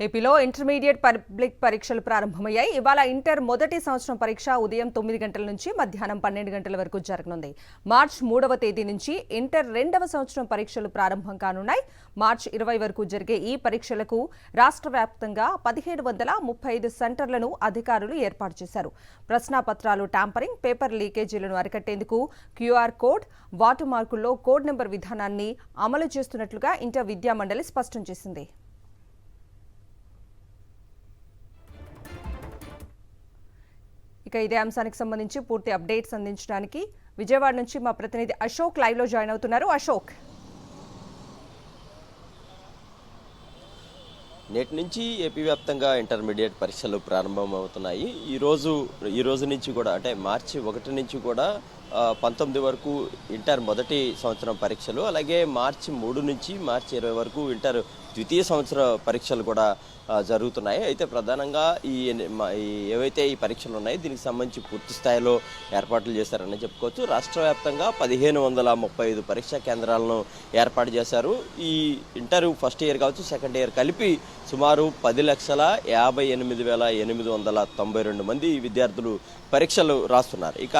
ఏపీలో intermediate public పరీక్షలు ప్రారంభమయ్యాయి. ఇవాళ ఇంటర్ మొదటి సంవత్సరం పరీక్ష ఉదయం 9 గంటల నుంచి మధ్యాహ్నం 12 గంటల వరకు జరగనుంది. మార్చి 3వ తేదీ నుంచి ఇంటర్ రెండవ సంవత్సరం పరీక్షలు ప్రారంభం కానున్నాయి. మార్చి 20 వరకు జరిగే ఈ పరీక్షలకు రాష్ట్ర వ్యాప్తంగా 1735 సెంటర్లను అధికారులు ఏర్పాటు చేశారు. ప్రశ్నాపత్రాలు ట్యాంపరింగ్, పేపర్ లీకేజీలను అరికట్టేందుకు క్యూఆర్ కోడ్, వాటర్ మార్కుల్లో కోడ్ నెంబర్ విధానాన్ని అమలు చేస్తున్నట్లుగా ఇంటర్ విద్యామండలి స్పష్టం చేసింది. ఇక ఇదే అంశానికి సంబంధించి పూర్తి అప్డేట్స్ అందించడానికి విజయవాడ నుంచి మా ప్రతినిధి అశోక్ లైవ్ లో జాయిన్ అవుతున్నారు. అశోక్, నేటి నుంచి ఏపీ వ్యాప్తంగా ఇంటర్మీడియట్ పరీక్షలు ప్రారంభమవుతున్నాయి. ఈ రోజు నుంచి కూడా అంటే మార్చి 1 నుంచి కూడా 19 వరకు ఇంటర్ మొదటి సంవత్సరం పరీక్షలు, అలాగే మార్చి 3 నుంచి మార్చి 20 వరకు ఇంటర్ ద్వితీయ సంవత్సర పరీక్షలు కూడా జరుగుతున్నాయి. అయితే ప్రధానంగా ఏవైతే ఈ పరీక్షలు ఉన్నాయో దీనికి సంబంధించి పూర్తి స్థాయిలో ఏర్పాట్లు చేశారని చెప్పుకోవచ్చు. రాష్ట్ర వ్యాప్తంగా 1535 పరీక్షా కేంద్రాలను ఏర్పాటు చేశారు. ఈ ఇంటర్ ఫస్ట్ ఇయర్ కావచ్చు, సెకండ్ ఇయర్ కలిపి సుమారు 10,58,892 మంది విద్యార్థులు పరీక్షలు రాస్తున్నారు. ఇక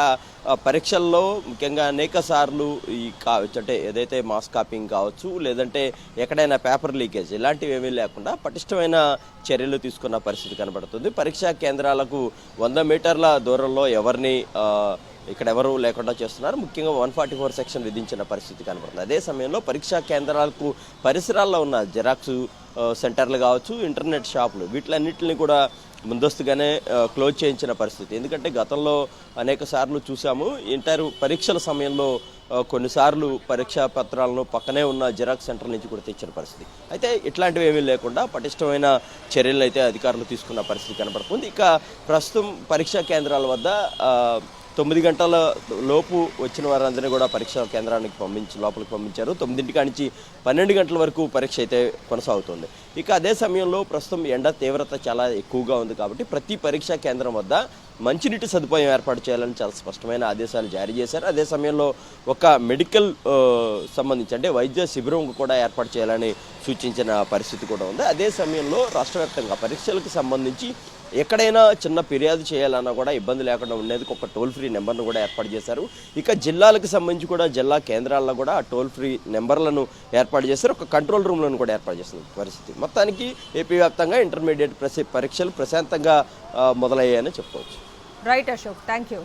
పరీక్షల్లో ముఖ్యంగా అనేక సార్లు అంటే ఏదైతే మాస్ కాపింగ్ కావచ్చు, లేదంటే ఎక్కడైనా పేపర్ లీకేజ్ ఇలాంటివి ఏమీ లేకుండా పటిష్టమైన చర్యలు తీసుకున్న పరిస్థితి కనబడుతుంది. పరీక్షా కేంద్రాలకు 100 మీటర్ల దూరంలో ఇక్కడ ఎవరు లేకుండా చేస్తున్నారు. ముఖ్యంగా 144 సెక్షన్ విధించిన పరిస్థితి కనబడుతుంది. అదే సమయంలో పరీక్షా కేంద్రాలకు పరిసరాల్లో ఉన్న జిరాక్స్ సెంటర్లు కావచ్చు, ఇంటర్నెట్ షాపులు వీటిలన్నింటినీ కూడా ముందస్తుగానే క్లోజ్ చేయించిన పరిస్థితి. ఎందుకంటే గతంలో అనేక సార్లు చూసాము, ఇంటర్ పరీక్షల సమయంలో కొన్నిసార్లు పరీక్షా పత్రాలను పక్కనే ఉన్న జిరాక్స్ సెంటర్ నుంచి కూడా తెచ్చిన పరిస్థితి. అయితే ఇట్లాంటివి ఏమీ లేకుండా పటిష్టమైన చర్యలు అయితే అధికారులు తీసుకున్న పరిస్థితి కనబడుతుంది. ఇక ప్రస్తుతం పరీక్షా కేంద్రాల వద్ద 9 గంటల లోపు వచ్చిన వారందరినీ కూడా పరీక్షా కేంద్రానికి లోపలికి పంపించారు. 9 నుంచి 12 గంటల వరకు పరీక్ష అయితే కొనసాగుతుంది. ఇక అదే సమయంలో ప్రస్తుతం ఎండ తీవ్రత చాలా ఎక్కువగా ఉంది కాబట్టి ప్రతి పరీక్షా కేంద్రం వద్ద మంచినీటి సదుపాయం ఏర్పాటు చేయాలని చాలా స్పష్టమైన ఆదేశాలు జారీ చేశారు. అదే సమయంలో ఒక మెడికల్ సంబంధించి అంటే వైద్య శిబిరం కూడా ఏర్పాటు చేయాలని సూచించిన పరిస్థితి కూడా ఉంది. అదే సమయంలో రాష్ట్ర వ్యాప్తంగా పరీక్షలకు సంబంధించి ఎక్కడైనా చిన్న ఫిర్యాదు చేయాలన్నా కూడా ఇబ్బంది లేకుండా ఉండేందుకు ఒక టోల్ ఫ్రీ నెంబర్ను కూడా ఏర్పాటు చేశారు. ఇక జిల్లాలకు సంబంధించి కూడా జిల్లా కేంద్రాల్లో కూడా ఆ టోల్ ఫ్రీ నెంబర్లను ఏర్పాటు చేశారు. ఒక కంట్రోల్ రూమ్లను కూడా ఏర్పాటు చేసిన పరిస్థితి. మొత్తానికి ఏపీ వ్యాప్తంగా ఇంటర్మీడియట్ పరీక్షలు ప్రశాంతంగా మొదలయ్యాయని చెప్పుకోవచ్చు. Right Ashok, thank you.